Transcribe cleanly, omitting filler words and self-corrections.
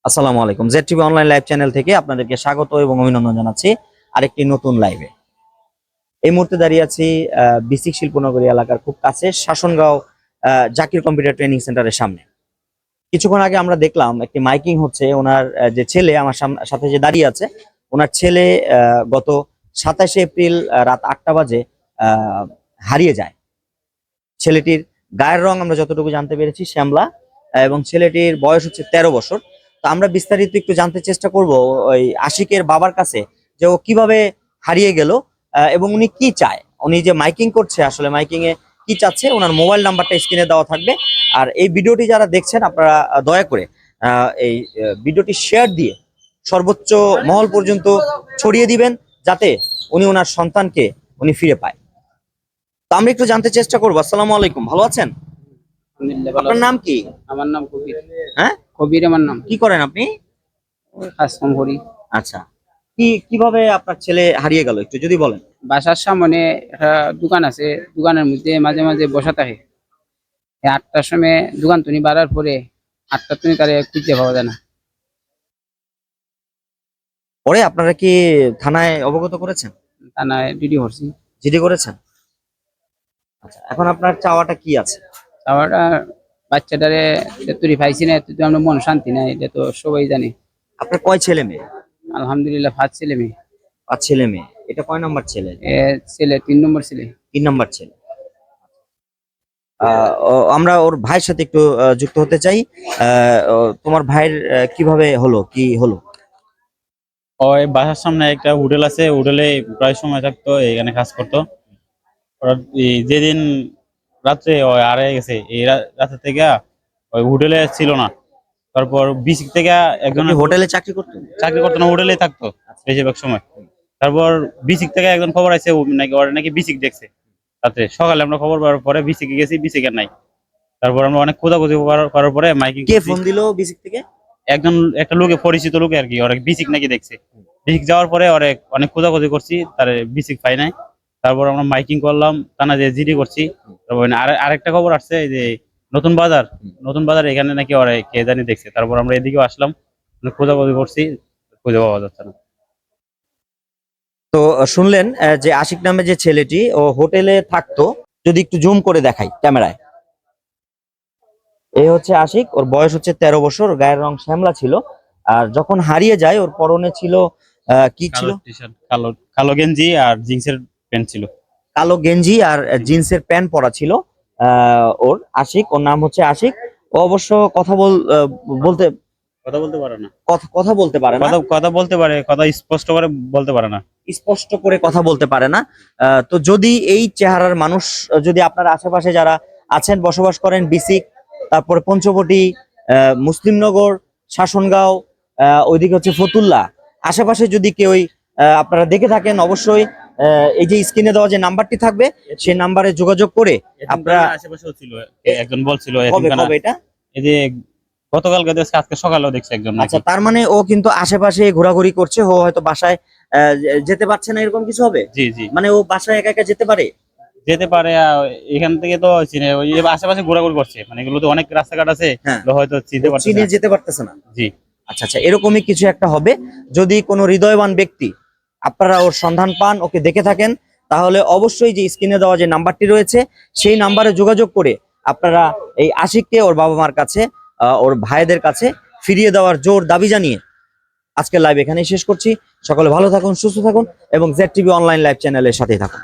আসসালামু আলাইকুম। Z TV online live channel থেকে আপনাদেরকে স্বাগত এবং অভিনন্দন জানাচ্ছি আরেকটি নতুন লাইভে। এই মুহূর্তে দাঁড়িয়ে আছি বিসিক শিল্পনগরী এলাকার খুব কাছে শাসনগাঁও জাকির কম্পিউটার ট্রেনিং সেন্টারের সামনে। কিছুক্ষণ আগে আমরা দেখলাম একটি মাইকিং হচ্ছে। ওনার যে ছেলে আমার সাথে যে দাঁড়িয়ে আছে, ওনার ছেলে গত 27শে এপ্রিল রাত 8টা বাজে হারিয়ে যায়। ছেলেটির গায়ের রং আমরা যতটুকু জানতে পেরেছি শ্যামলা, এবং ছেলেটির বয়স হচ্ছে 13 বছর। তো আমরা বিস্তারিত একটু জানতে চেষ্টা করব ওই আশিকের বাবার কাছে যে ও কিভাবে হারিয়ে গেল এবং উনি কি চায়, উনি যে মাইকিং করছে আসলে মাইকিং এ কি চাচ্ছে। ওনার মোবাইল নাম্বারটা স্ক্রিনে দেওয়া থাকবে। আর এই ভিডিওটি যারা দেখছেন আপনারা দয়া করে এই ভিডিওটি শেয়ার দিয়ে সর্বোচ্চ মহল পর্যন্ত ছড়িয়ে দিবেন, যাতে উনি ওনার সন্তানকে উনি ফিরে পায়। তো আমরা একটু জানতে চেষ্টা করবো। আসসালামু আলাইকুম, ভালো আছেন? আলহামদুলিল্লাহ ভালো আপনার আছি। নাম কি? আমার নাম কবির। হ্যাঁ, কবির আমার নাম। কি করেন আপনি? কাজ কাম করি। আচ্ছা, কিভাবে আপনার ছেলে হারিয়ে গেল একটু যদি বলেন। বাসার সামনে একটা দোকান আছে, দোকানের মধ্যে মাঝে মাঝে বসা থাকে। এই 8টার সময় দোকান তুনি বাড়ার পরে 8টা তুনি তারে খুঁজতে পাওয়া যায় না। পরে আপনারা কি থানায় অবগত করেছেন? থানায় ডিডি করছি। জিডি করেছেন? আচ্ছা, এখন আপনার চাওয়াটা কি আছে? তারপরটা বাচ্চাটারে তুই পাইছি না, তুই আমরা মন শান্তি নাই, এটা তো সবাই জানে। আপনার কয় ছেলে মেয়ে? আলহামদুলিল্লাহ 5 ছেলে মেয়ে। 5 ছেলে মেয়ে। এটা কয় নাম্বার ছেলে? এ ছেলে 3 নম্বর ছেলে। 3 নাম্বার ছেলে। আমরা ওর ভাইয়ের সাথে একটু যুক্ত হতে চাই। তোমার ভাইয়ের কিভাবে হলো, কি হলো? ওই বাসার সামনে একটা হোটেল আছে, হোটেলে প্রায় সময় থাকতো, এখানে কাজ করতো। ওরা যেদিন রাত্রে ওই হারিয়ে গেছে, এই রাতে থেকে ওই হোটেলে ছিল না। তারপর বিসিক থেকে একজন আপনি হোটেলে চাকরি করতেন? চাকরি করতো না, হোটেলেই থাকতো বেশিরভাগ সময়। তারপর বিসিক থেকে একজন খবর আছে, নাকি ওরা নাকি বিসিক দেখছে রাত্রে। সকালে আমরা খবর পাওয়ার পরে বিসিকে গেছি, বিসিক এর নাই। তারপর আমরা অনেক খোঁজাখুঁজি করার পরে মাইকিং কে ফোন দিল বিসিক থেকে? একটা লোকে, পরিচিত লোকে আর কি, ওরা বিসিক নাকি দেখছে। বিসিক যাওয়ার পরে অনেক খোঁজাখুঁজি করছি, তার বিসিক পাই নাই। তারপর আমরা মাইকিং করলাম, থানা যে জিডি করছি। তারপর আরেকটা খবর আসছে যে নতুন বাজার এখানে নাকি ওরা কে জানি দেখছে। তারপর আমরা এদিকেও আসলাম, খোঁজাখুঁজি করছি, খুঁজে পাওয়া যাচ্ছে না। তো শুনলেন যে আশিক নামে যে ছেলেটি ও হোটেলে থাকতো। যদি একটু জুম করে দেখাই ক্যামেরায়, এই হচ্ছে আশিক। ওর বয়স হচ্ছে 13 বছর, গায়ের রং শ্যামলা ছিল। আর যখন হারিয়ে যায় ওর পরনে ছিল কি ছিল? কালো টি শার্ট, কালো গেঞ্জি আর জিন্সের প্যান্ট ছিল। কালো গেঞ্জি আর জিন্সের প্যান্ট পরা ছিল। ওর আশিক, ওর নাম হচ্ছে আশিক। ও অবশ্য বলতে কথা বলতে পারে না। কথা বলতে পারে না। কথা বলতে পারে, কথা স্পষ্ট করে বলতে পারে না। স্পষ্ট করে কথা বলতে পারে না। তো যদি এই চেহারার মানুষ, যদি আপনার আশেপাশে যারা আছেন, বসবাস করেন বিসিক, তারপরে পঞ্চবটি, মুসলিমনগর, শাসনগাঁও, ওইদিকে হচ্ছে ফতুল্লা, আশেপাশে যদি কেউ আপনারা দেখে থাকেন, অবশ্যই এই যে স্ক্রিনে দেওয়া যে নাম্বারটি থাকবে সেই নাম্বারে যোগাযোগ করে আপনারা। আশেপাশেও ছিল, একজন বলছিল কবে এটা? এই যে গতকালকে দেখছি, আজকে সকালেও দেখছি একজন নাকি। আচ্ছা, তার মানে ও কিন্তু আশেপাশে ঘোরাঘুরি করছে। ও হয়তো বাসায় যেতে পারছে না, এরকম কিছু হবে? জি জি, মানে ও বাসায় একা একা যেতে পারে? যেতে পারে। এখান থেকে তো ওই যে আশেপাশে ঘোরাঘুরি করছে, মানে এগুলো তো অনেক রাস্তাঘাট আছে, হ্যাঁ, হয়তো চিনতে পারছে চিনে না। যেতে পারতেছে না। জি। আচ্ছা আচ্ছা, এরকমই কিছু একটা হবে। যদি কোনো হৃদয়বান ব্যক্তি আপনারা ওর সন্ধান পান, ওকে দেখে থাকেন, তাহলে অবশ্যই যে স্ক্রিনে দেওয়া যে নাম্বারটি রয়েছে সেই নাম্বারে যোগাযোগ করে আপনারা এই আশিককে ওর বাবা মার কাছে, ওর ভাইদের কাছে ফিরিয়ে দেওয়ার জোর দাবি জানিয়ে আজকের লাইভ এখানেই শেষ করছি। সকলে ভালো থাকুন, সুস্থ থাকুন এবং জেড টিভি অনলাইন লাইভ চ্যানেলের সাথেই থাকুন।